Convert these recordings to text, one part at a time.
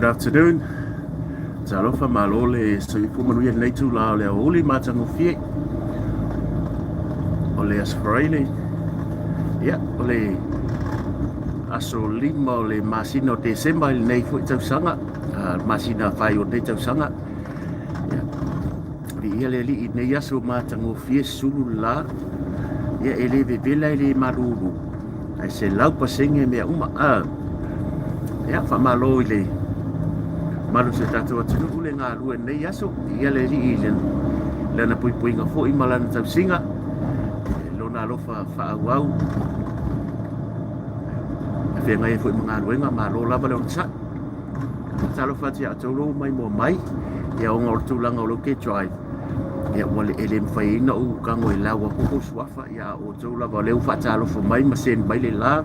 afternoon. Talofa malole so ipu manuia nei tu la le oli matango fie. Ole asfraile. Ya, ole aso lima ole masina o Desemba il nei fu tau sanga. Masina fai o nei tau sanga. Ya. Li ele li nei aso matango fie sulu la. Ya ele bebela ele maruru. Ai se lau pasenge mea uma. Ya, fa malo ile. Malu se tatou atunu ule ngā rua nei aso ia le li i lena puipuinga fo i malana tau singa lona alofa whaauau e whenga e fo i mga ruenga ma lo lava leo nisa talofa tia atolo mai mua mai ia o ngā tūlanga o loke drive ia wale ele mwhai ina u kango i lawa koko suafa ia o tau lava leo whaatalofa mai ma sen mai le la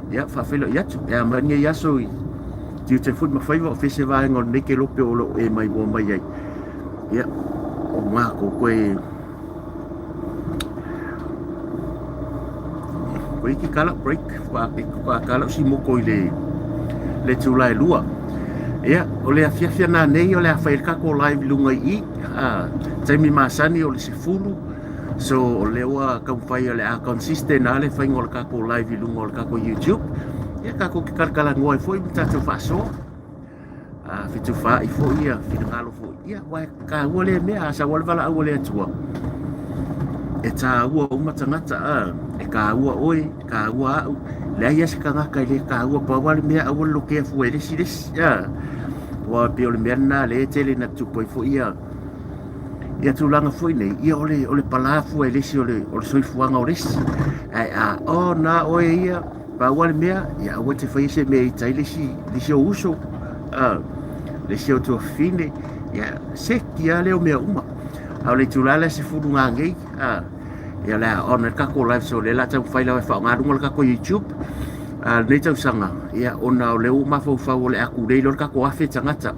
ia whawhelo i atu ia mania i aso i Tiu te fut mawhaiwa o whese vāenga o neke lope o lo e mai wō mai ai. Ia, o ngā ko koe... Koe iki kala break, wha kala si moko i le tūlai lua. Ia, o le a fiafia nā nei o le a whairkako live lunga i, taimi māsani o le se fulu, so o le oa kauwhai o le a consistent a le whainga o le kako live i lunga o le kako YouTube. Ia kako ki karkala ngoe foi mtato faso. Fitu fa i foi ia, fina ngalo foi. Ia, wai ka wale mea asa wale wala wale atua. E tā ua umatangata e ka ua oi, ka ua au. Lea ia se ka ngaka i le ka ua pa wale mea awale loke a fue resi resi. Ia, wa pio le mea na le tele na tupo i foi ia. Ia tūlanga foi nei, ia ole pala fue resi ole soifuanga o resi. O na oe ia. Pa wale mea, ia awa te whaise mea i tai lesi o uso, lesi o tua fine, ia se kia leo mea uma. Au le tūlala se furu ngā ngei, ia lea ona kako live so le la tau whailau e whao ngā runga le kako YouTube, nei tau sanga, ia ona o leo mafau whau o le aku reilo le kako awhi tangata.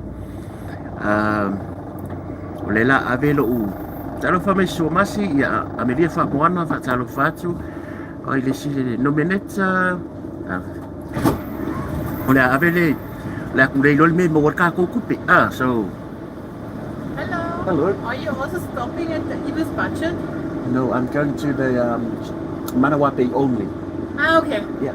O le la avelo u, talo whamai sua masi, ia ameria wha moana, wha talo whatu, ai le si nomineta ole avele la kurei lol me mo ka ko kupe so hello are you also stopping at the Ibis Budget? No, I'm going to the Manawapi only. Okay. Yeah.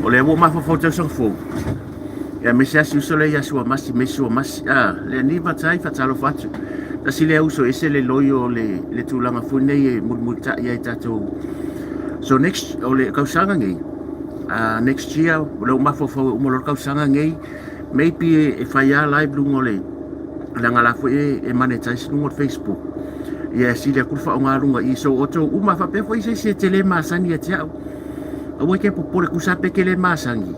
Ole wo ma fo tso fo ya me sia su sole ya su masi le ni va tai fa talo fatu ta si le uso ese le loyo le tulanga fune e multa ya tato so next ole kausanga ngi next year lo mafo mo lo kausanga ngi maybe if I live lu ngole la ngala fo e monetize no Facebook ya si le kurfa nga lunga i so oto uma fa pe fo ise tele masani ya tia o ke po por kusape ke le masangi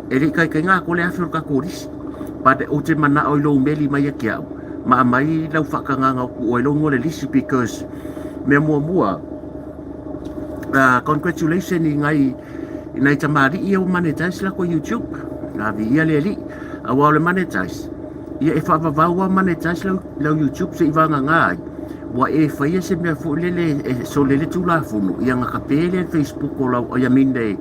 ele kai nga ko le afro ka koris pa de o te mana o lo meli mai kia ma mai lau whakanganga o e longo le lisi because me mua congratulations i ngai tamari i o monetize la ko YouTube nga vi ia le li a wa le monetize ia e whawawau a monetize lau YouTube se i vanga ngai wa e whaia se mea fu lele so lele tula funu ia nga kapele Facebook o lau o ia minde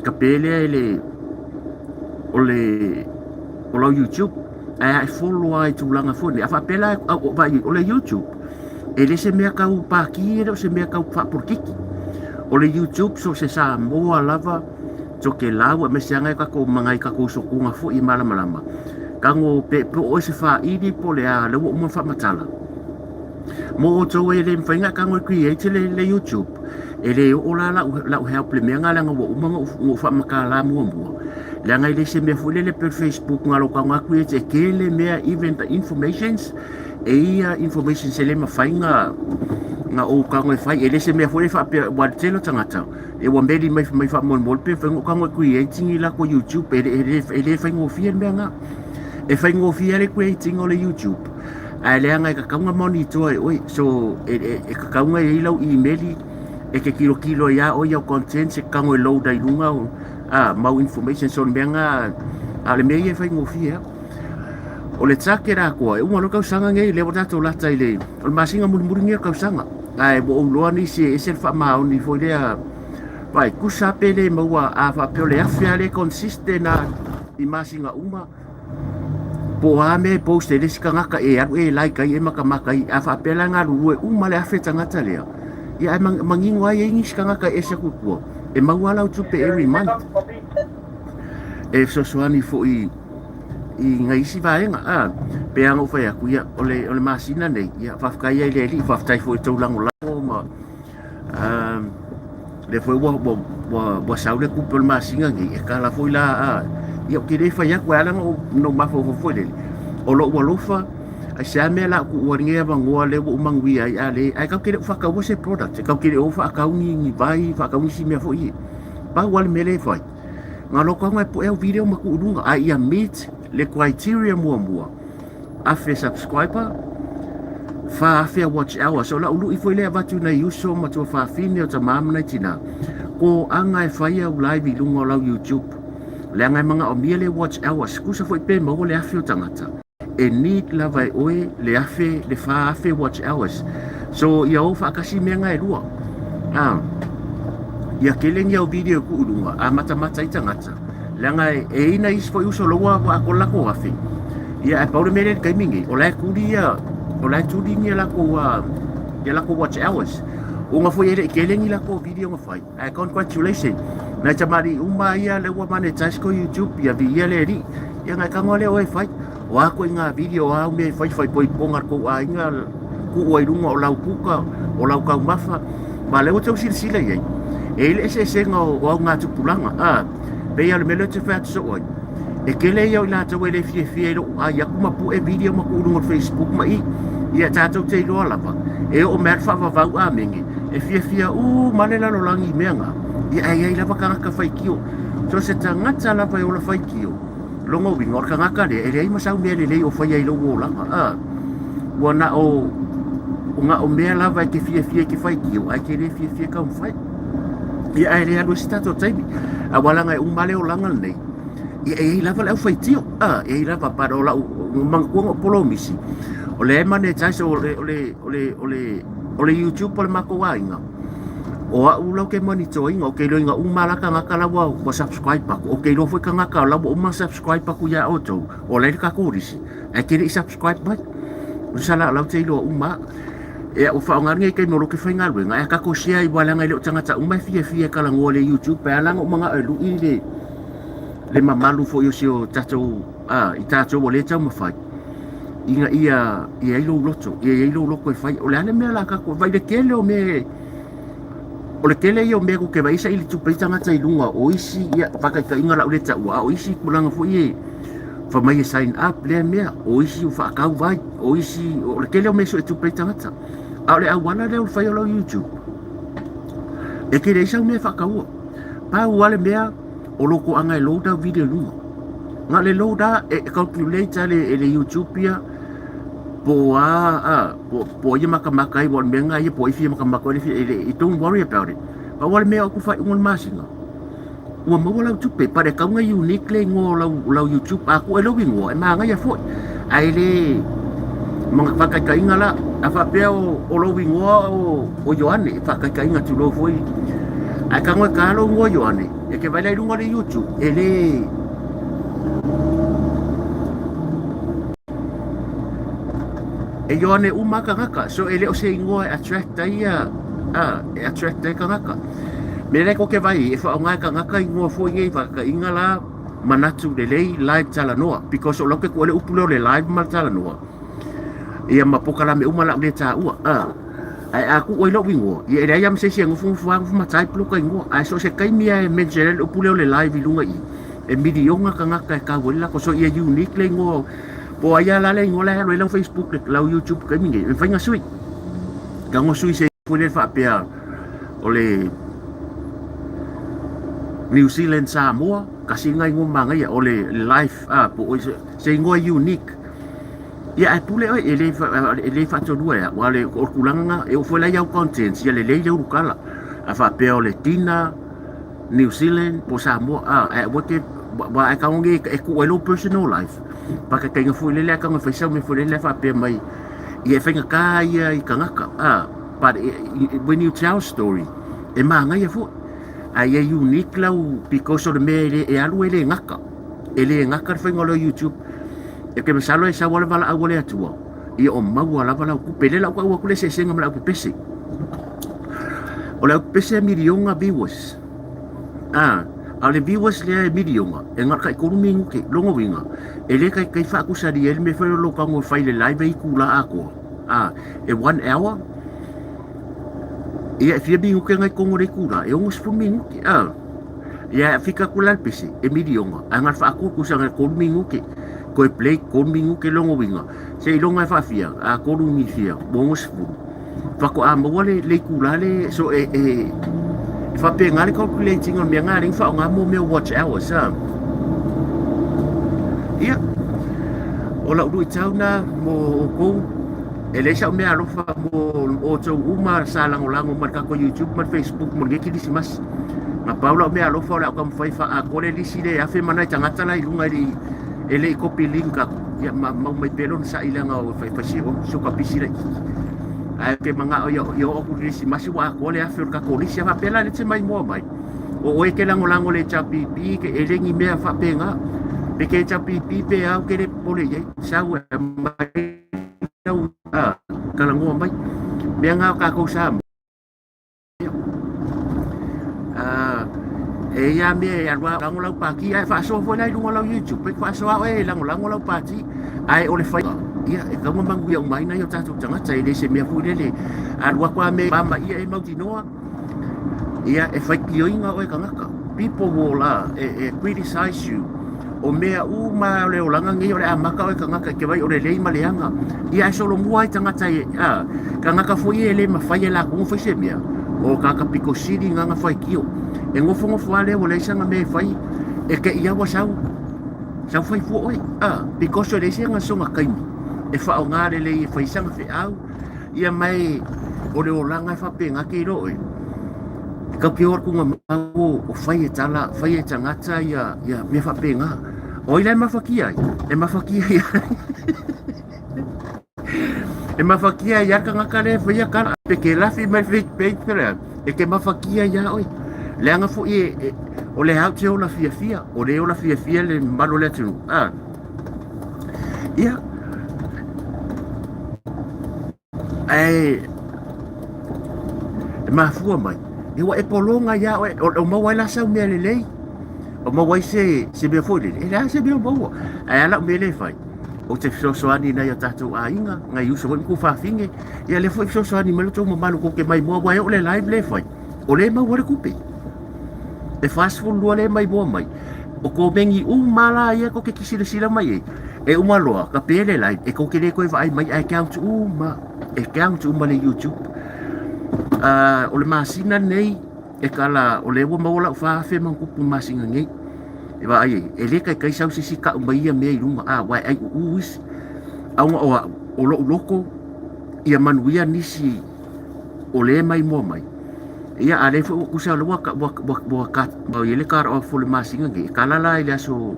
kapele ele o lau YouTube ai follow ai tūlanga fone a whapela o le YouTube e le se mea kau pāki e se mea kau whapurkiki o le YouTube so se sa moa lava so ke lau a me se angai kako mangai kako so kunga fu i malamalama kango pe o se wha iri po le a le umo whamatala mo o tau e le mwhainga kango create le YouTube e le o la help le mea ngā langa wa umanga o whamakala mua le ngai le se me fu le pe Facebook ngalo ka ngaku e te kele mea event informations e ia information se le mawhainga nga o ka ngai fai e le se me fu le fa pe wa telo tangata e wa mbeli mai fa mon pe fa ka ngai creating i la ko YouTube e le fa ngo fia me nga e fa ngo fia le creating o le YouTube ai le ngai ka nga monitor oi so e ka ngai i lau email e ke kilo ya o ya content se ka ngai load ai lunga mau information so menga ale mei e fai ngofia o le takera ko e uma lo kausanga ngai le bota to lata ile o masinga mulmuringa kausanga ai bo lo ni se fa mau ni foi le pai kusa pele maua a fa pele afia le consistena I masinga uma po ame poste le sikanga e aru e like ai e makamaka I a fa pela ngaru e uma le afeta ngata le ia mangingo ai ngi sikanga e se kupo e maua la tupe every month e so soani fo I ngai si vaenga pe anga fa ya kuia ole masina nei ia fa kai ai le fa tai fo to lango ma le foi wa saule ku pel masinga ngi e kala foi la ia ke le fa ya kwa la no ma fo le o lo fa ai sa me la ku waringa ba ngoa le o mangwi ai ale ai ka ke fa ka wo se product ka ke o fa ka ni vai fa ka si me foi pa wal me le foi ngalo ko ngai po e video ma ku dunga ai ia meet le criteria mua a fe subscriber fa fe watch hour so la ulu I foi le avatu na yuso ma to fa fine o tamam na tina ko anga e fai au live I lunga o YouTube le anga manga o miele watch hours kusa foi pe mo le afio tangata e need la vai oe le afe le fa afe watch hours so ia o fa kasi menga e lua ia keleng au video ku ulunga a mata I tangata le anga e ina is foi uso loa wa ko la ko afe ia e paule mele kai mingi o la kuria o la tudi ni la ko ia la ko watch hours o nga foi ele keleng la ko video nga fai I congratulations na chamari uma ia le wa mane ko YouTube ia vi ele ri ia nga kangole o fai wa ko nga video a me fai poi pongar ko a inga ku o irunga o lau puka o lau ka mafa ma le o tau silsila ia ele ese senga o nga tupulanga pe ia le mele te fat so oi e kele ia la tau ele fie lo a ia kuma pu e video ma ku no Facebook ma ia tatou te lo lava e o mer fa va a mengi e fie male la lo langi menga ia lava ka fai kio so se tangata lava o la fai kio longo wingo ka ngaka le e ma sau me le o fai ai lo la wana o nga o me lava ke fie ke fai kio ai ke le fie ka fai ia ele alo stato taibi a wala ngai male o langa nei ia lava le fai tio ia lava para o la mangko polo misi o le mane tai so ole YouTube pole mako wainga o a ulau ke monitoring o ke loinga umala ka ngaka la wa subscribe pa o ke lo foi ka ngaka la o ma subscribe pa ku ya auto o le ka ko risi e ke ri subscribe ba o sala la te lo uma e o fa ngarnge ke no lo ke fainga lo nga ka ko share I wala ngai lo tangata uma fie ka la ngole YouTube pa la ngo manga elu ile le mamalu fo yo sio tato I tato o le tau mafai inga ia ilo loto ia ilo loko e fai o le ane mea la ka ko vai le kele o me o le kele ia o mea ko ke vai sa ili tupai tangata I lunga o isi ia whakaika inga la o le taua o isi kulanga fo ie fa mai e sign up le mea o isi o whakau vai o isi o le kele o mea so e tupai tangata a o le awana le o fai o lau YouTube e ke reisa o mea whakaua pa uale mea o loko anga e loada video lunga nga le loada e calculate le YouTube ia po po ia makamaka I wal menga ia po I makamaka I don't worry about it pa wal mea ku fai ngon masinga ua mau lau tupe pare kaunga unique le ngo lau YouTube aku e lowingo e manga ia foi ai le mga whakakainga la a whapea o lowingo o Ioane whakakainga tu lo foi ai kangoi kalo ngo Ioane e ke vai lai runga le YouTube e le e Ioane umaka ngaka so ele o se ingoa attract ia attract ka ngaka me le ko ke vai e fa nga ka ngaka ingoa fo ngai va ka ingala manatu le lei live tala noa because o loke ko le upulo le live mal tala noa ia mapokala me umala le ta ua ai aku o lo wingo ia ele ia mse se ngufu fu matai plo ka ingoa ai so se kai mia e menjele upulo le live lunga I e midionga ka ngaka ka wala ko so ia unique le ngo po ia la le ngola lo la Facebook le la YouTube ka mingi e fainga sui ka ngo sui se pole fa pea o le New Zealand Samoa kasi ngai ngo manga ia o le live po se ngo unique ia ai pule ele fa to dua wale o kulanga e o foi la ia content ia le urukala a fa pea o le Tina New Zealand po Samoa ai wote ba ai ka ngi e ku elo personal life pa ka tenga fu le ka ngi fa me fu le fa pe mai ia fenga ka ia I kangaka but when you tell story e manga ia fu ai e unique lau because o le mea e alu ele ngaka le whainga lo YouTube e ke masalo e sa wale wala au wale atua i o mau ala wala ku pele lau kau akule se senga mala ku pese o lau pese milionga viewers ale viewers le milionga e ngaka i koru mingu ke longo winga e le kai wha akusari ele me whaero lo kango whaile live e kula ako e 1 hour ia fia bingu ke ngai kongo re kula e ongo spu mingu ke ia fika kula pese e milionga angar wha aku kusanga koru mingu ke ko e play ko mingu ke longo winga se i longa fa fia a ko lu mi fia bongo spu fa ko a mo le kula le so fa pe ngale calculating on me ngale fa nga mo me watch hours ia ola du tauna mo ko ele sa me alo fa mo o to uma sala ngolango marka ko YouTube mar Facebook mo ngeki disimas na paula me alo fa la kam fa a ko le diside a fe mana tanga tala i lunga di ele kopi linka ya mau mai pelon sa ilanga o fa si o so ka pisira ai ke manga yo o ku risi masi wa ko le afir ka ko risi va pela le te mai mo mai o ke lango le chapi pi ke ele ngi me fa penga pe ke chapi pi pe au ke le pole ye sa wa mai ka lango mai me nga ka ko sa e ia me e alwa lango lau paki ai fa so foi lai lungo lau YouTube pe fa so ai lango lau pati ai o le fai ia e kama mangu ia mai na yo tatu tanga tai le se me fu le alwa kwa me mama ia e mauti noa ia e fai ki oinga o e kangaka people will criticize you o mea ma le olanga ngi o le amaka o e kangaka ke vai o le lei maleanga ia so lo muai tanga tai kangaka foi ele ma fai la ku foi se mea o kaka piko siri nganga fai kio e ngofo ale o le sanga me fai e ke ia wa sau fai fu oi because o le sanga songa kaimi e fa o ngare le fai sanga fe au ia mai o le olanga fa penga ke ro oi ka ke or ku nga o fai e tala fai e tangata ia me fa penga o ile mafakia e mafakia ia ka ngakale fai ka pe ke la fi mai fit pe e ke mafakia ia oi le anga fu o le hau te o la fia o le o la fia le malo le tunu ia ai ma fu mai e wa e polonga ia o ma wai la sa me le lei o ma wai se me fo le e la se me bo ai ala me le fai o te soani na ia tatu ainga ngai uso ko fa finge ia le fo soani me lo to mo malu ko ke mai mo wai o le live le fai o le ma wale kupe e fast food lua le mai boa mai o ko bengi mala ia ko ke kisila mai e umaloa ka pele lai e ko ke le ko vai mai account uma le YouTube o le masina nei e kala o le wo maula fa fe man ku masina nei e va ai e le kai sau sisi ka mai me lunga wai ai uis o loko ia manuia nisi o le mai mo mai ia ale fo ku sa lo ka ka ba ile kar o fo le masinga ngi kala la ile so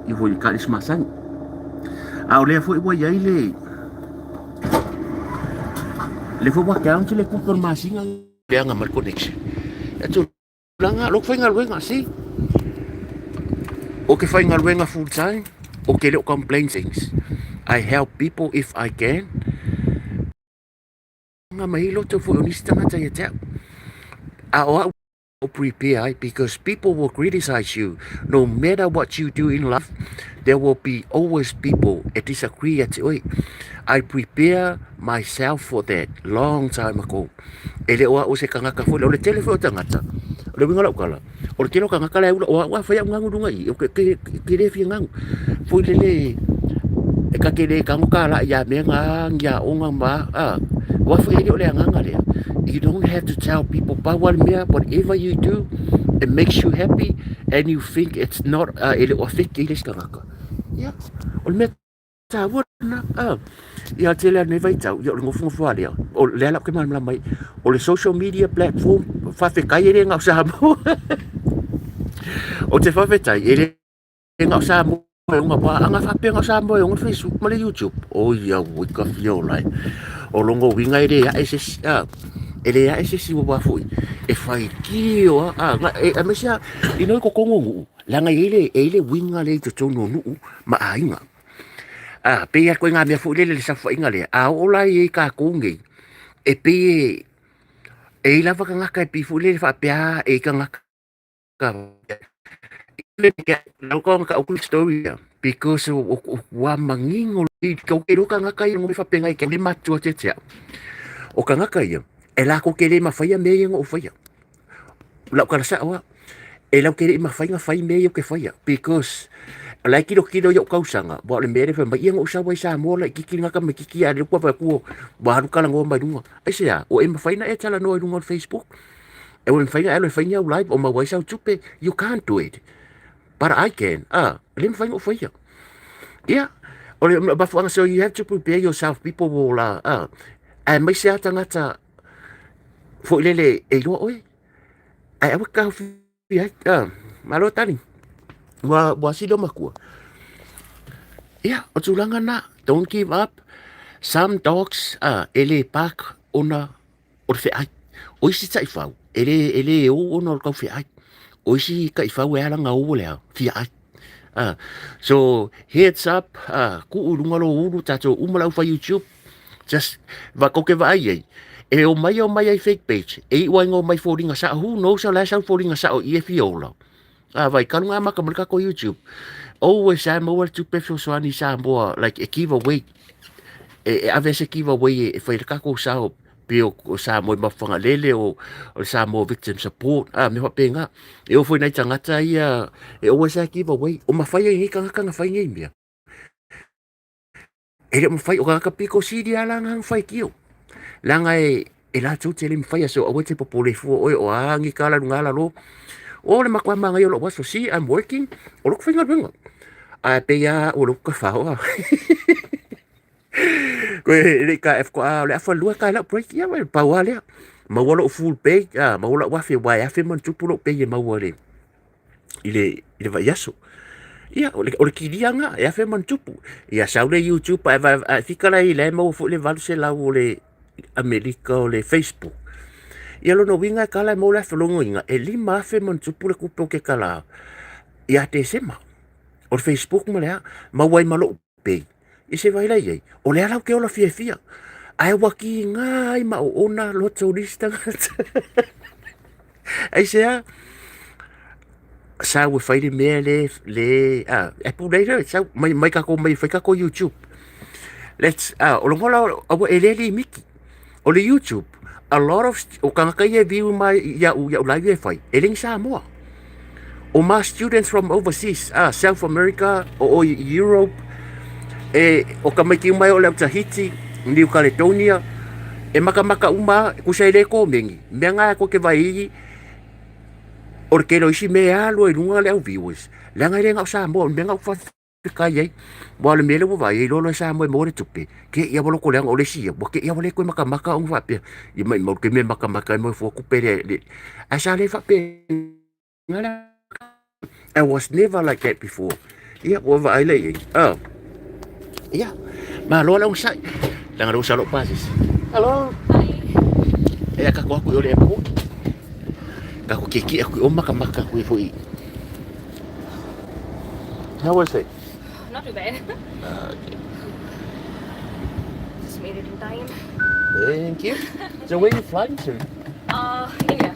i vo ka is masan a ole fo i ia ile le fo ba ka le ku por masinga le nga mal connection e tu langa lo fai ngalwenga si o ke fai ngalwenga full time o ke le complain things I help people if I can nga mahilo to fo onista nga tayata prepare because people will criticize you no matter what you do in life. There will be always people that disagree at it. I prepare myself for that long time ago. Ele o se kanga ka fo le telefone tangata le winga kala o kilo kanga kala o fa ya ngangu dunga i o ke le fi ngangu fo le e ka ke le kanga kala ya me nga onga ma wa fo ile le nganga le. You don't have to tell people whatever you do, it makes you happy and you think it's not ele o fik ile skanga. Ya. O me ta wona ya tele ne vai tau yo ngofo fo ale o le la ke man mai o le social media platform fa fe kai ele nga sa mo. O te fa fe tai ele nga sa mo nga pa anga fa pe nga sa mo on Facebook ma le YouTube. O ya we ka fio lai. O longo winga ile ya ese ele a ese si wa fu e fai ki o a me sia ino ko kongo langa ele winga le to tono nu ma ainga pe ya ko nga me fu le sa fa inga le a ola e ka kongi e pe e la va nga ka pi fu le fa pia e ka nga ka le ke no ko ka ku story because wa mangingo i ko ke ro ka nga ka ngo fa penga ke le matu te te o ka nga ka ia e la ko ke le ma fa ia me ngo fa ia la ka sa wa e la ke le ma fa nga fa me yo ke fa ia because la kilo yo kausanga bo le mere fa mai ngo sa wa sa mo la ki nga ka me ki a le ko pa ku ba ru ka la ngo mai dunga ai sia o e ma fa ina e tala no dunga Facebook e o fa ina e fa ina live o ma wa sa tupe you can't do it but I can le ma fa ngo fa ia yeah o le ba fa so you have to prepare yourself people will ai mai sia tangata fo le e lo oi ai wa ka fi malo tani wa silo makua yeah o tulanga na don't give up some dogs ele pak ona o fe ai o si tai fau ele o ona o fe ai o si kai fau e ala nga o le fi ai so heads up ku ulunga lo ulu tato umala fa YouTube just va ko ke va ai e o mai ai fake page e wa ngo mai folding sa who knows how last folding sa o EFO vai kalunga maka mereka ko YouTube always sa mo tu peso so ani sa mo like a giveaway a veces giveaway e foi ka ko sa pio sa mo mafanga lele o sa mo victim support me fa penga e o foi na tangata ia e always sa giveaway o mafai hi ka fai ngai mia e le mafai o ka piko si dia la ngang fai kio langa e la tu tele mafai so o te popole fu o angi kala ngala lo o le makwa manga yo lo was see I'm working o lo finger bingo a pe ya o lo ka fa o ko le ka f ko le fa lu ka la break ya we pa wale ma wolo full pay ma wolo wa fe wa ya fe man tu pulo pe ma wole ile va yaso ya o le ki dia nga ya fe man tu ya sa le YouTube pa fikala ile mo fu le val se la o le America o le Facebook ia lono winga kala mo la flongo inga e lima fe man tupule ku poke kala ia te sema o Facebook mo le ma wai malo pe i se vai lai o le ala ke ola fia ai waki ngai ma ona lo turista ai se sa we fai me le e pu le sa mai ka ko mai fa ka ko YouTube let's o lo ngola o ele miki o le YouTube a lot of o kanga ye view mai ya live fai eling sa mo o ma students from overseas South America o Europe o kamaki mai o le Tahiti New Caledonia e maka uma ku sai le ko mengi menga ko ke vai o ke lo isi me alo e lunga le viewers langa le nga sa mo menga fa ka ye bo le mele bo vai lo sa mo le tupe ke ia bolo ko le o le si bo ke ia bole ko maka on va pe i mai mo ke me maka mo fo ku pe le a sa le fa pe ngala I was never like that before ia bo vai le ia ma lo la usai langa lo sa lo pasis hello hi ka ko yo le po ka ko ki ko o maka ko fo i how was it? Not too bad. Okay. Just made it in time. Thank you. So where are you flying to? India.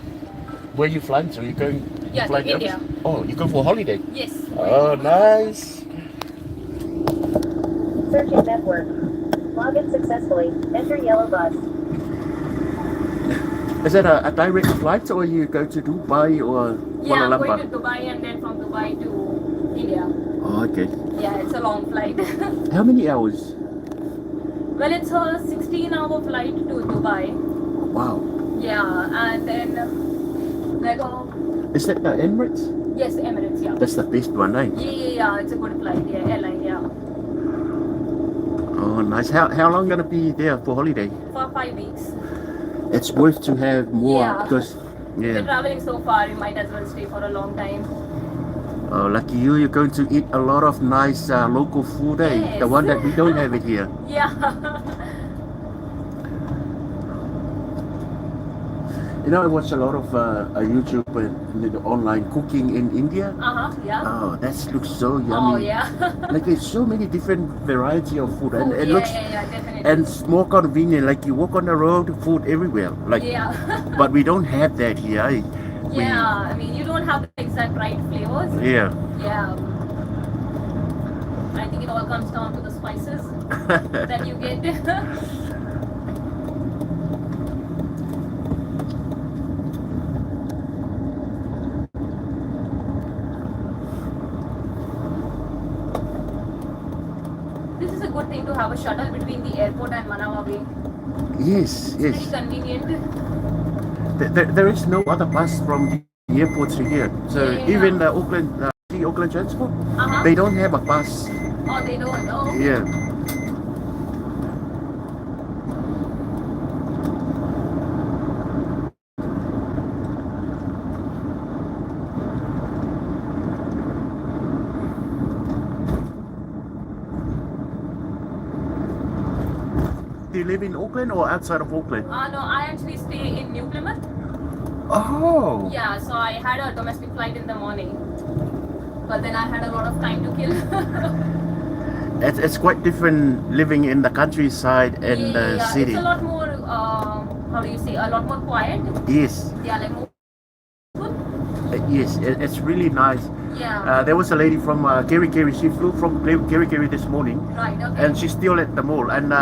Where are you flying to? You going? Yeah, to India. Oh, you going for a holiday? Yes. Oh, nice. Searching network. Log in successfully. Enter yellow bus. Is that a direct flight or you go to Dubai or Yeah, Kuala I'm Lumpur? going to Dubai and then from Dubai to India. Oh, okay. Yeah, it's a long flight. How many hours? Well, it's a 16-hour flight to Dubai. Wow. Yeah, and then Is that the Emirates? yes, Emirates. Yeah. That's the best one, eh? Yeah. It's a good flight. Yeah, airline. Yeah. Oh, nice. How long gonna be there for holiday? For 5 weeks. It's worth to have more Yeah. because If you're yeah. traveling so far, you might as well stay for a long time. Oh, lucky you're going to eat a lot of nice local food, eh? Yes. The one that we don't have it here. Yeah. You know, I watch a lot of YouTube and online cooking in India. Yeah. Oh, that looks so yummy. Oh, yeah. Like there's so many different variety of food, and Food, it yeah, looks definitely. and it's more convenient. Like you walk on the road, food everywhere. Like, Yeah. but we don't have that here. Yeah, I mean, you don't have the exact right flavors. Yeah. Yeah. I think it all comes down to the spices that you get. This is a good thing to have a shuttle between the airport and Manawa Bay. Yes, It's yes. pretty convenient. There is no other bus from the airport to here. So Yeah. even the Auckland Transport, Uh-huh. they don't have a bus. Oh, they don't know. Yeah. Do you live in Auckland or outside of Auckland? No, I actually stay in New Plymouth. Oh. Yeah, so I had a domestic flight in the morning. But then I had a lot of time to kill. It's quite different living in the countryside and the yeah, city. it's a lot more, how do you say, a lot more quiet. Yes. Yeah, like more peaceful. Yes, it's really nice. Yeah. There was a lady from Kerry. She flew from Kerry this morning, Right, okay. and she's still at the mall. And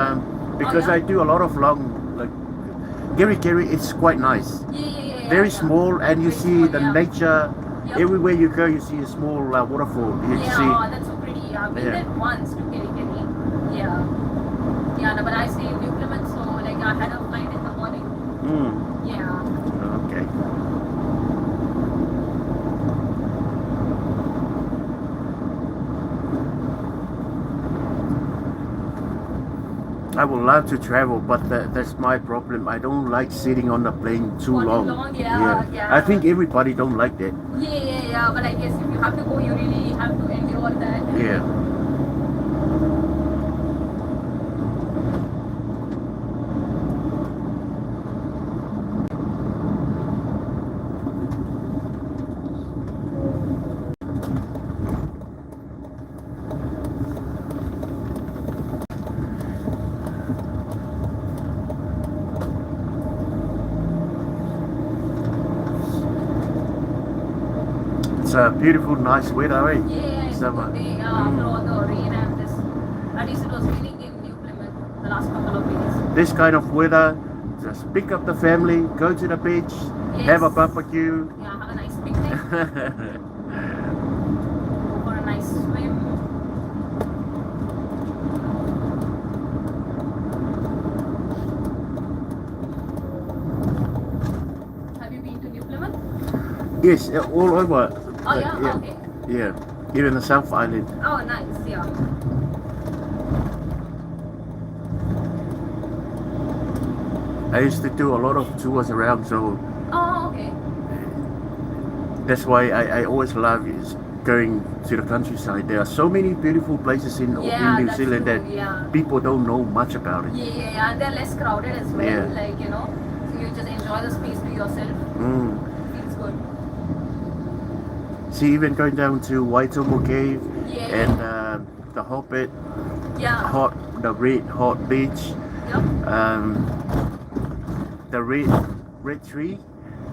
because yeah? I do a lot of long, like Kerry, it's quite nice. Yeah. Very small, and you Very see small, the yeah. nature. Yep. Everywhere you go, you see a small waterfall. You Yeah, see. oh, that's so pretty. I've been Yeah. there once to Kerry. Yeah. Yeah, no, but I stay in New Plymouth, so like I had a flight in the morning. Mm, Yeah. okay. I would love to travel, but that's my problem. I don't like sitting on the plane too For too long. long, yeah. I think everybody don't like that. Yeah, but I guess if you have to go, you really have to endure that. Yeah. It's a beautiful, nice weather, eh? Yeah, it's a Summer. good day after all the rain and this. At least it was raining in New Plymouth the last couple of days. This kind of weather, just pick up the family, go to the beach, have a Yes. barbecue. Yeah, have a nice picnic, go for a nice swim. Have you been to New Plymouth? Yes, all over. Oh, yeah? Okay. Yeah, even the South Island. Oh, nice, yeah. I used to do a lot of tours around, so Oh, okay. that's why I always love is going to the countryside. There are so many beautiful places in Yeah, New that's Zealand true, that yeah. people don't know much about it. Yeah, and they're less crowded as well. Yeah. Like, you know, so you just enjoy the space to yourself. Mm. Feels good. See, even going down to Waitomo Cave Yeah. and the Hobbit, Yeah. the Red Hot Beach, Yep. the red tree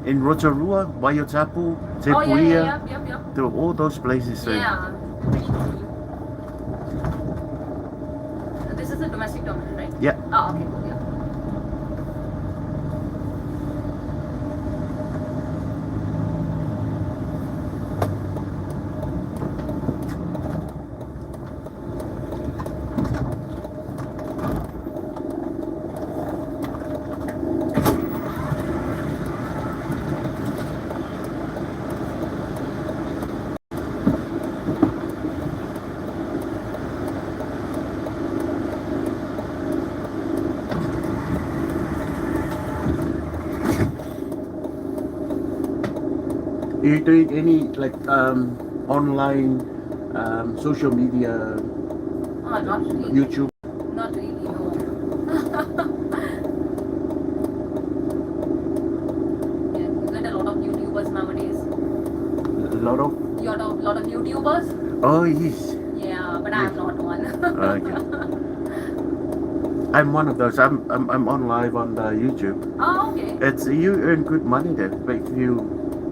in Rotorua, Waiatapu, Te Oh, yeah, Puia, yep. to all those places. So Yeah. Pretty cool. This is a domestic terminal, right? yeah. Oh, okay, cool, yeah. Are you doing any like online social media, Oh, not really. YouTube? Not really, no. Oh, yes. Yeah, but I'm not one. Okay. I'm one of those. I'm on live on YouTube. Oh, okay. It's you earn good money there, but if you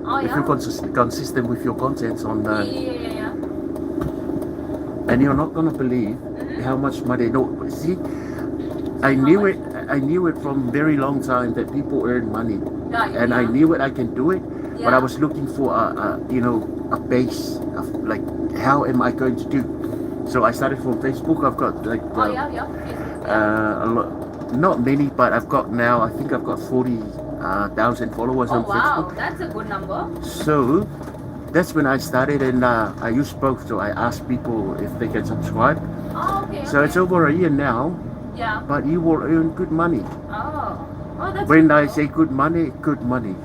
Oh, if yeah. you're consistent with your contents on the, Yeah. and you're not gonna believe how much money. No, see, I How knew much? it. I knew it from very long time that people earn money, Yeah, and I yeah. knew it. I can do it, but I Yeah. was looking for a base of like how am I going to do. So I started from Facebook. I've got like Oh, yeah. Facebook, yeah. a lot, not many, but I've got now. I think I've got 40,000 followers Oh, on Facebook. wow. That's a good number. So that's when I started, and I used both. So I asked people if they can subscribe. Oh, okay. So it's over a year now, Yeah. but you will earn good money. Oh. Oh, that's When good I though. say good money.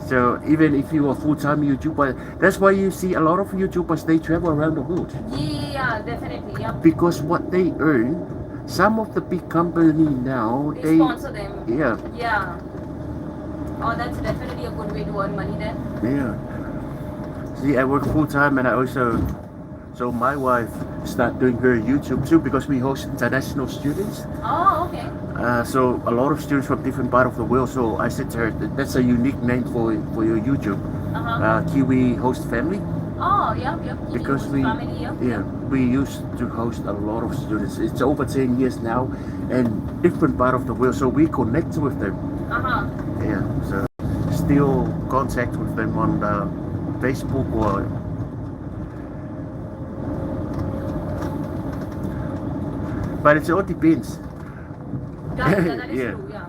So even if you are full-time YouTuber, that's why you see a lot of YouTubers, they travel around the world. Yeah, definitely. Yeah. Because what they earn, some of the big company now, They sponsor them. yeah, Yeah. Oh, that's definitely a good way to earn money then. yeah. See, I work full-time, and I also, so my wife started doing her YouTube too, because we host international students. Oh, okay. So a lot of students from different part of the world. So I said to her, that's a unique name for your YouTube, Uh-huh. Kiwi Host Family, Oh, yeah. Kiwi because host we, family, yeah, we used to host a lot of students. It's over 10 years now, and different part of the world. So we connect with them. Uh-huh. Yeah, so still contact with them on Facebook or. But it all depends. That is Yeah. true, yeah.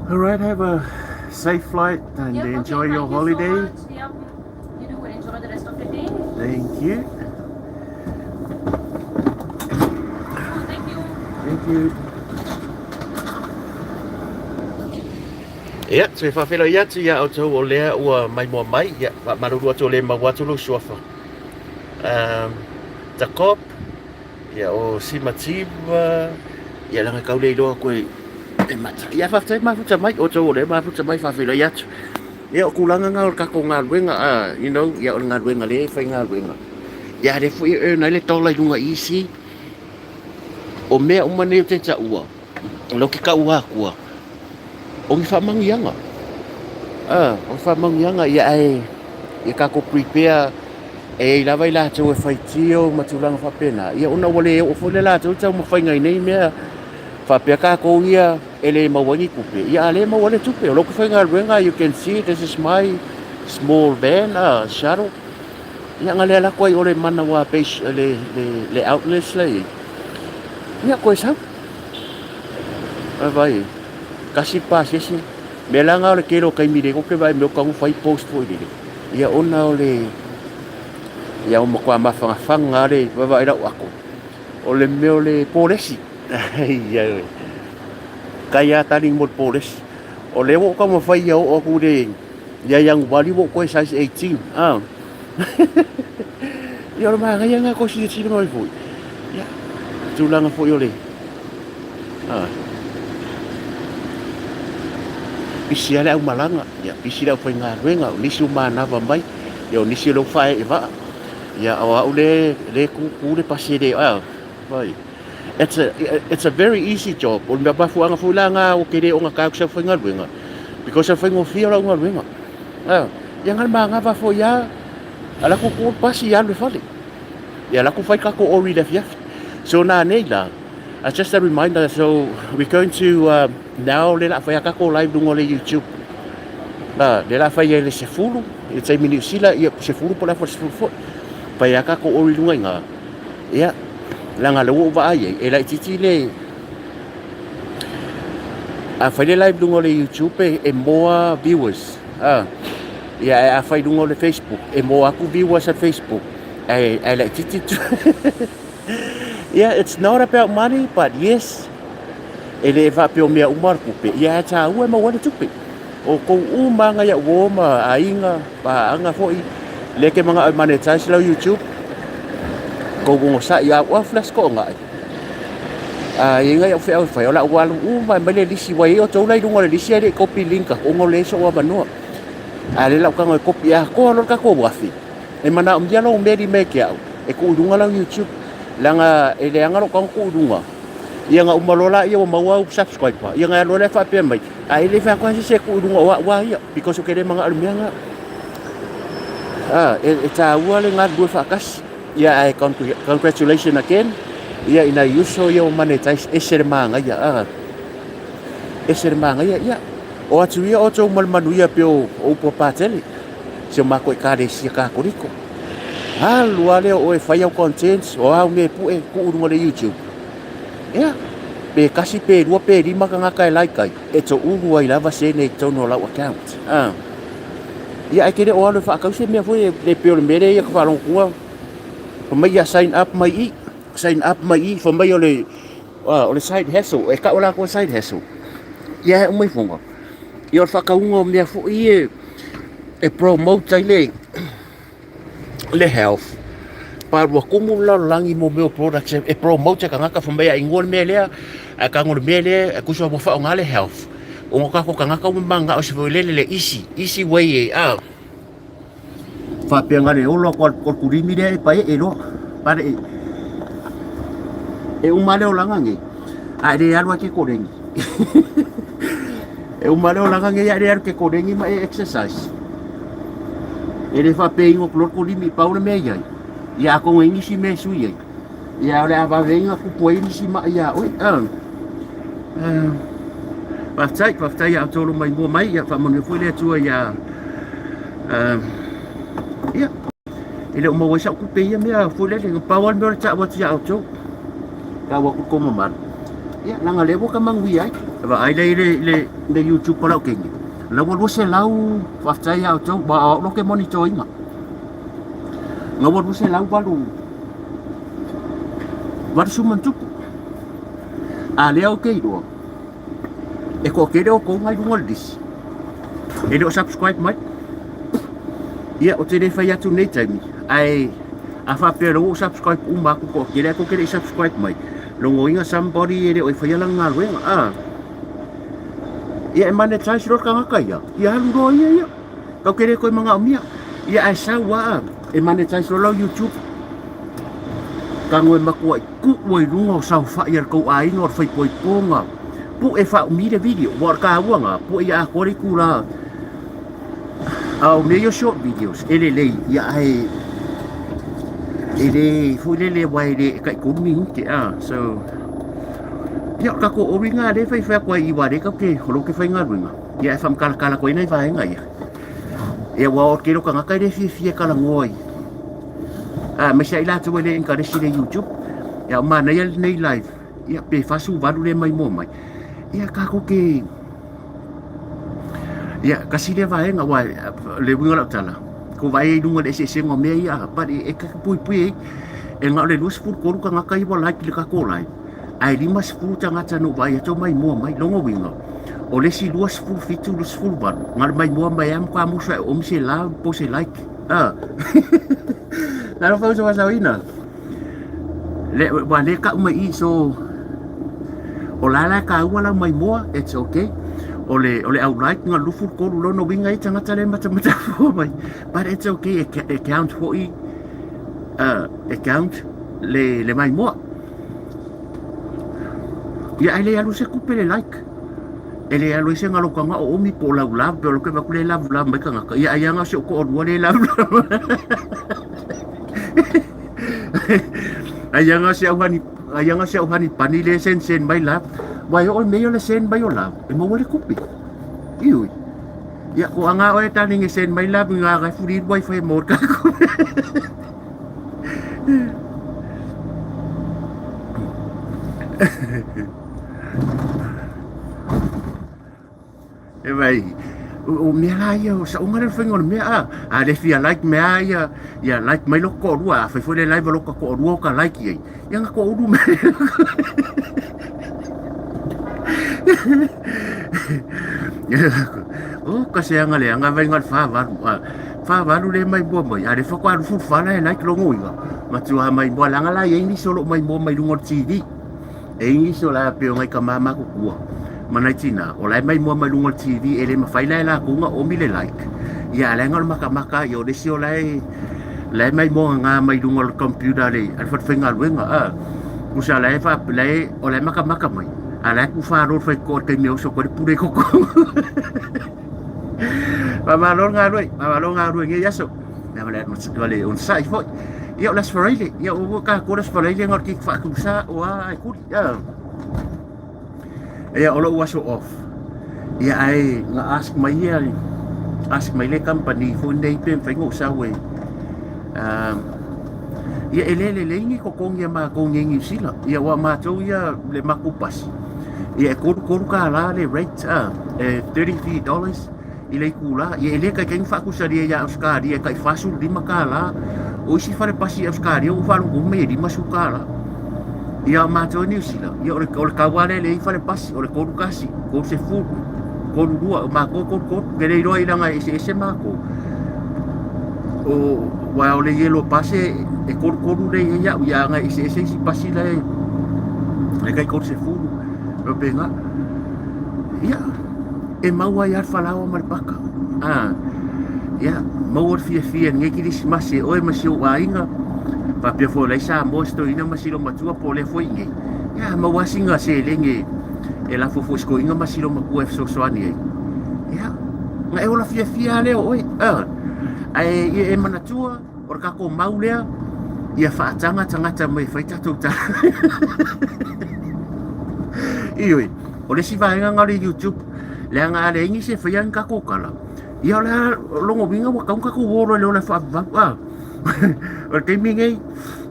All right, have a safe flight and Yep, okay, enjoy your thank you holiday. so much. Yep. You do enjoy the rest of the day. Thank you. Oh, thank you. Thank you. Ia, te whawhera ia tu ia o tau o lea ua mai mua mai. Ia, marurua tō le mawatulu suafa. Ta kop, ia o Simativa, ia langa kaule iloa koe e mata. Ia whaftai mafuta mai o tau o le mafuta mai whawhera ia tu. Ia o kulanga ngā o kako ngā ruenga, ia o ngā ruenga le, whai ngā ruenga. Ia re fui e nai le tola i runga isi, o mea umane o te ta ua. Lo ki ka ua kua. O ngi whamangianga. O whamangianga ia e kako prepare e lawa i lātou e whaitio matulanga whapena. Ia una wale o whole lātou tau mawhaingai nei mea whapea kako ia e le mawangi kupe. Ia le mawale tupe. O loko whainga ruenga, you can see this is my small van, shuttle. Ia ngā lea lako ai o le mana wā base, le outlets le. Ia koe sau. Vai. Kasi pa sesi me langa o le kero kai mire ko ke vai me ka fai post foi dile ia ona o le ia o makwa mafanga le vai ra ako o le me o le polisi ia kai ata ning mo polisi O le wo ka mo fai o ku de ya yang wali wo ko size 18. Ia ora ma nga ko si no fu. Ya. Tulanga fo yo le. Pisi ala malanga, ya pisi la foi nga renga, nisi umana va mai. Yo nisi lo fai va. Ya awa ule le ku le pasede vai. It's a very easy job. O me ba fuanga fulanga o kere o nga ka sa foi nga renga. Because sa foi ngo fia la nga renga. Yang al manga va fo ya ala ku pasi ya le fale. Ya la ku fai ka ko ori le fia. So na nei la. Just a reminder, so we're going to now le la fai ka ko live dungo le YouTube. Le la fai le sefulu, it's a minute sila ia sefulu pola fo sefulu. Pai ka ko ori dunga nga. Ya. Langa le wo va ai e la titi le a fai le live dungo le YouTube e more viewers. Ya a fai dungo le Facebook e more aku viewers at Facebook. I like titi. Yeah, it's not about money, but yes. Ele va pe o mea umar kupe. Ia ta ua ma wana tupe. O ko umanga ya woma ainga pa anga foi. Leke mga monetize la YouTube. Ko go sa ya wa flash ko nga. Inga ya fai la walu uma mele lisi wa yo to lai dungo le lisi ele copy link ko ngole so wa bano. Ale la ka ngoi copy ya ko lo ka ko wafi. E mana dia lo meri make ya. E ko dunga la YouTube. Langa ele anga lo kang kudunga ia nga umalola ia o maua subscribe pa ia nga lo le fa pe mai ele fa ko se kudunga wa ia because kere mga almianga eta wa le nga do fa kas ia ai congratulations again ia ina yuso ia monetize esermanga ia ia o atu ia o to mal manu ia pe o pa tele se ma ko ka de si ka koriko luale o e fai au contents o au me pu e ku urunga le YouTube. Ya. Pe kasi pe dua pe lima ka ngaka like kai. E to uru ai lava se ne to no la account. Ya ai kere o alu fa ka se me foi le pe o mere ia ka falon ku. O mai ya sign up mai for mai o le side hustle e ka ola ko side hustle. Ya o mai fonga. Ia fa ka ungo me foi e promote le health pa wa kumu la langi mo meu products e promote ka ngaka fomba ya ingol mele a ka ngol mele ku so mo fa ngale health o ka ko ka ngaka mo manga o se le easy way fa pe ngale o lo ko kurimi de pa e lo pa e o male o langa ngi a de alwa ke korengi e o male o langa ngi ya de ke korengi ma exercise ele fa peingo klor ko limi paula me ia ia ko ngi si me su ia ia ora va venga ku poi ni si ma ia oi pa tai ya tolo mai mo mai ia fa mo ne foi le tua ia ia ele mo wa sa ku pe ia me foi le pa wal me ta wa tia auto ka wa ku ko ma ia langa levo ka mangui ai va ai le YouTube para o kengi la wo se lau fatai au tau ba lo ke monitoring nga wo se lau balu war sumantu ale o ke do e ko ke do ko ngai ngol dis e do subscribe mai ia o te fa ya tu nei time ai a fa pero subscribe uma ko ke subscribe mai lo ngoinga somebody e o fa ya langa wenga ia mane chai siro ka ngaka ia halu ro ia kau kere ko mga umia ia ai sawa e mane chai siro YouTube ka ngoi makua ku woi rungo sa fa ia ko ai ngor fai poi ponga pu e fa umi de video war ka wanga pu ia ko ri kula au meio short videos ele ia ai ele fu le wai de kai ku mi ke so ya ka ko oringa de fai fa ko i wa de ka ke lo ke fai nga ringa ya fam kala ko ina vai nga ya wa o ke ro ka nga kai de fi kala ngoi me sai la tu le in ka de si de YouTube ya ma na ya nei live ya pe fa su va le mai mo mai ya ka ko ke ya ka si de vai nga wa le winga la tala ko vai dunga de se ngo me ya pa e ka pui e nga le lus fu ko ka nga kai wa like le ka ko lai ai lima sepuluh tangata no vai to mai mo mai longo winga o le si lua sfulu fitu lu sfulu ban ngar mai mua mai am kwa musa o mi se la po se like na lo fa so sa ina le wa le ka mai so o la ka wala mai mua it's okay o le au like nga lufu ko lo no winga I tanga tale mata fo mai but it's okay account for account le mai mua ya ele alu se kupe le like ele alu se ngalo kanga o mi po lau lau pe lo ke ba kule lau lau mai kanga ya nga se ko o le lau ayanga se au hani pani le sen mai la wai o me yo le sen mai o la e mo le kupi iui ya ko anga o ta ni sen mai la nga ga furi wifi mo ka ko e vai o me la ia sa o ngare fengo me le fia like me ya like mai lo ko rua fa foi le live lo ko rua ka like ye ya nga ko ru me o ka se anga le anga venga fa va le mai bo mai ale fa kwa fu fa la like lo ngoi ma tu mai bo la ngala ye ni solo mai bo mai lungo tv e ni so la pe ngai ka mama ko ku mana tina o lai mai mo mai lungo tv ele ma fai la ku nga o mi le like ya la ngal maka yo de si o lai mai mo nga mai lungo computer le al fa fenga wenga ku sa lai fa lai o lai maka mai ala ku fa ro fa ko te me so ko pure ko mama lo nga ro nge yaso na vale un sai fo io las farele io ka ko las farele ngor ki fa ku sa wa ai ku ya olo was off ya ai nga ask my le company for day pen fa ngo sa we ya ele ni ko kong ya ma kong ngi sila ya wa ma to ya le makupas ya ko ka la le rate $33 ile kula ya ele ka ken fa ku sa dia ya Oscar dia kai fasul di makala o si fare pasi Oscar dia o fa lu me di masukala ya ma to ni sila ya o ka wale le fare pasi o ko kasi ko se fu ko dua ma ko gele ro ila nga ese ma ko o wa o le yelo pase e ko le ya nga ese si pasi le kai ko se fu o penga ya e maua ia falao marpaka ya maua fia ngeki dis mase o mase o ainga pa pe fo lai sa mosto ina masilo matua po le foi nge ya maua singa se lenge e la fo sko inga masilo maku so soani ya nga e ola fia le oi ai e manatua or ka ko maulea ia fa tanga mai fai tatu ta ioi o le si vai nga ngari YouTube le nga le ngi se fian ka ko kala ia la longo binga wa ka ko woro le ola fa o te mingai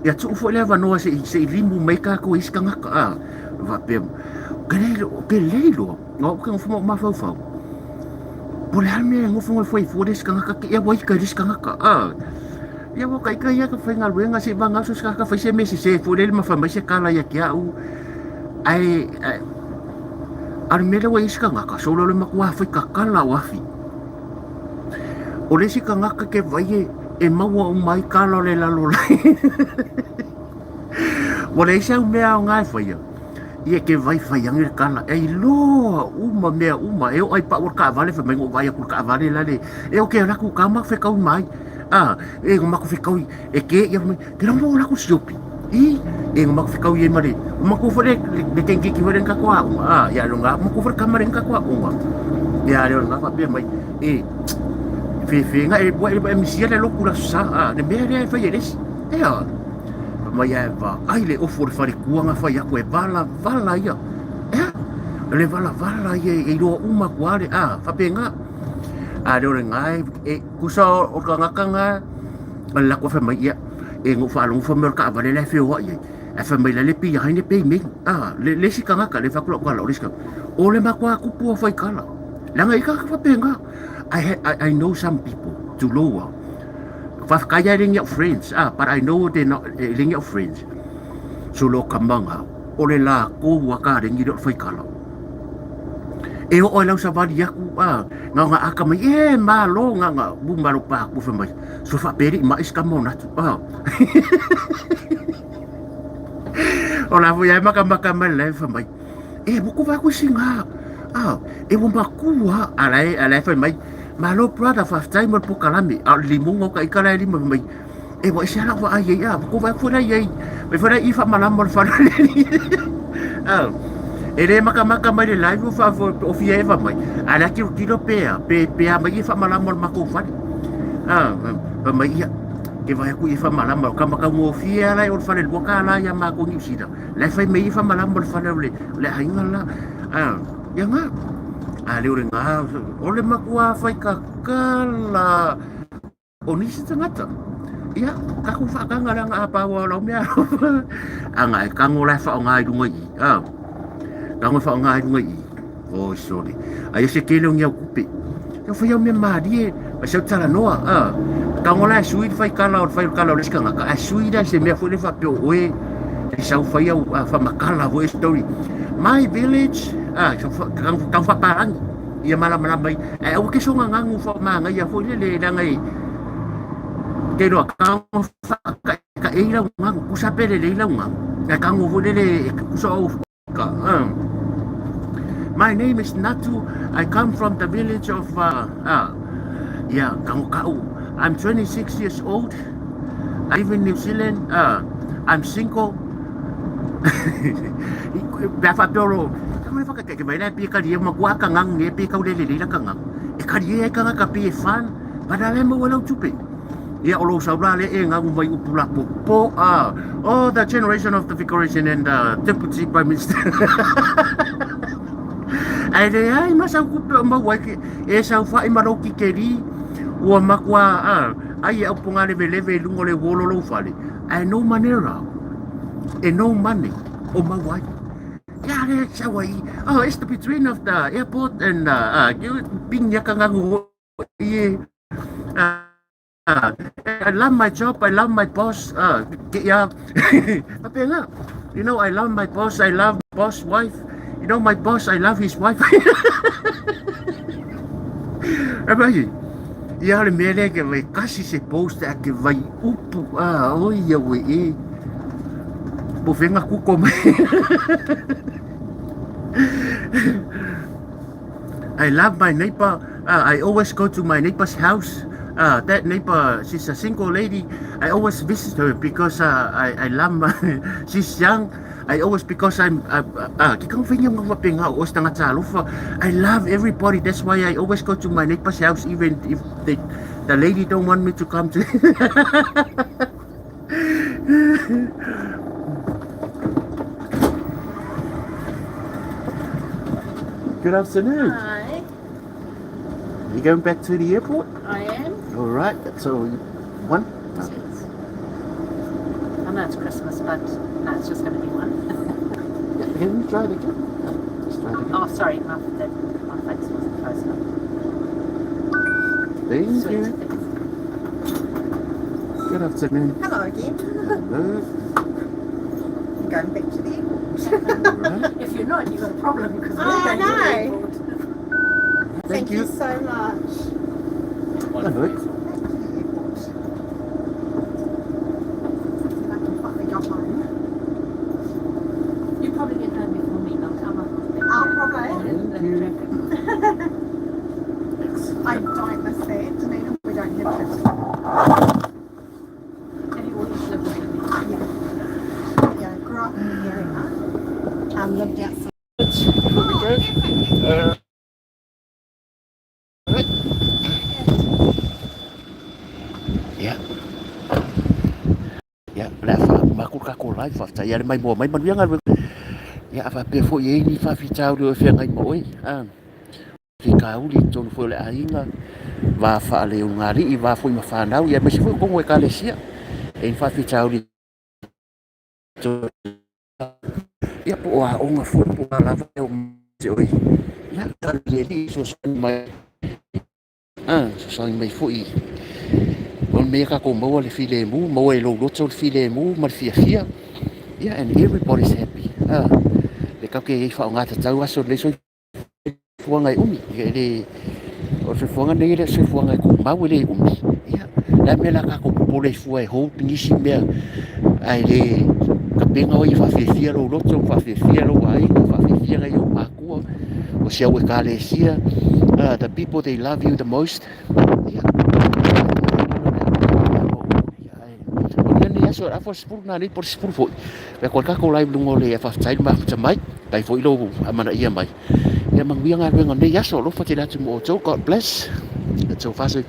ia tu fo le va no se limu mai ka ko iska nga ka va pe ke leilo no ka fo ma fa po le alme ngo fo des ka nga ka ia wa ka des ka nga ka ia wa ka ia ka fa nga luenga se va nga so ka fa se me se fo le ma fa mai se kala ia kia u ai mele wa iska ngaka solo le makua fai kakala wafi o le sika ngaka ke vai e maua o mai kala le lalo lai o le isa mea o ngai fai ia ke vai angir kala e loa uma e o ai pa ur ka vale fai mengo vai akur ka vale lale e o ke raku kama fai kau mai e o maku fai kau e ke ia ke ramo o laku siopi e ngmak fikau ye mari maku fore de tenki ki veren ka kwa ya lo nga maku fore kamaren ka kwa ya lo nga fa be mai fe nga e bo e misia le lokura sa de mere fa yeles ya mai ya va ai le o for fare kuanga fa ya ko e vala ya le vala ye e lo uma kware fa be nga lo nga e kusa o kanga la ko fa mai ya e ngo fa long fa mer ka vale le fe wa ye e fa mai le pi ya ne pe me le si kanga ka le fa ko la riska o le makwa ku pu fa kala la ngai ka fa penga I know some people to lower fa kaya ring your friends but I know they not ring your friends so lo kamanga o le la ko wa ka ring your fa kala E o lau sa wadi aku nga aka mai malo nga bumalo pa ku fa mai so fa peri ma iska mo na tu o la voya maka mai fa mai buku va ku singa wo makua ala fa mai malo brother fa time mo pukalami limungo ka ikala limo mai wo isa la wa ai buku va fu na ai me fa ifa malamo fa ele maka mai le live fa o fia eva mai ala ki kilo pe mai fa malamo mako fa mai ia ke vai ku ifa malamo ka maka mo fia la o fa le boka la ya mako ni sida la fa mai ifa malamo fa le ainga la ya nga le ore nga ole makua fa ka kala oni sitangata ia ka ku fa ka ngala nga apa wa lo mea anga ka ngola fa nga i dunga Kango fa nga ngai. Oh sorry. Ai se kele ngia kupe. Yo fa yo me mari ba se tala noa. Kango la sui fa kala le skanga ka sui da se me fu le fa pe oe. E sa fa yo fa makala vo story. My village kan fa parang. Ia mala mai. O ke so nga ngu fa ma nga ya fu le da ngai. Ke ro ka fa ka e la nga ku sa pele le la nga. Ka ngu fu le so my name is Natu. I come from the village of Kangukau. I'm 26 years old. I live in New Zealand. I'm single. Dapat pero kami fa ka mai na pi ka dia magwa ka ngang ne pi ka le la ka ngang. E ka dia ka ka pi fan. Padahal mo wala tupe. Ya Allah sabrale ngang mai upula po the generation of the Victorian and Deputy Prime Minister. Ai masa ku pe ma wa ke sa fa imaro ki keri o makwa ai au punga le lungo le wolo lo fale. I no manera. No money o ma wa. Ya le sa wa it's the between of the airport and ping ya ka ngangu I love my job. I love my boss. Yeah. You know, I love my boss. I love my boss' wife. You know, my boss. I love his wife. Right? Yeah, le mele ke vai kasi se post ke vai upu oi ya we bo venga ku come. I love my neighbor. I always go to my neighbor's house. That neighbor, she's a single lady. I always visit her because I love her. She's young. I always because I love everybody. That's why I always go to my neighbor's house, even if the lady don't want me to come to. Good afternoon. Hi. You going back to the airport? I am. All right. So, one. I know it's Christmas, but no, it's just going to be one. Can you try it again? Just try it again. Oh, sorry, my face wasn't close enough. Thank Sweet. you. Good afternoon. Hello again. Hello. I'm going back to the airport. All right. If you're not, you've got a problem because Oh, we're going to the no. airport. Thank you so much. Hello. Back to the airport. I can finally go home. You probably get home before me. I'll come up. Oh, probably. Thank you. I don't miss that. Danita, we don't have kids. Have you always lived with me? Yeah, I grew up in the area. Lived outside. Yeah. Yeah, lafa makul ka ko live fa ya mai mo mai manuang al. Ya fa pe fo ye ni fa fi tau do fe ngai mo fi ka uli ton fo le ainga va fa le ngari I va fo ma fa nau ya me se fo ko ngwe ka le sia. E fa fi tau li to ya po a o nga fo po la va o se oi. Ya ta le di so mai so mai fo I. On me ka ko mo le file mu mo e lo lo file mu ma fia yeah and everybody's happy le ka ke fa nga ta tau aso le so fuanga I umi le o se fuanga nei le se fuanga ko mau le umi ia la me la ka ko pole fuai ho tingisi me ai le ka penga o I fa fia lo loto fa fia lo ai fa fia ga yo maku o se o ka le sia the people they love you the most ia ni aso afo spur na ni por spur foi pe ko ka ko live lungo le fa tsai ma fa mai tai foi lo amana ia mai ia mang wianga wenga ni aso lo fa te la tu mo God bless so fa so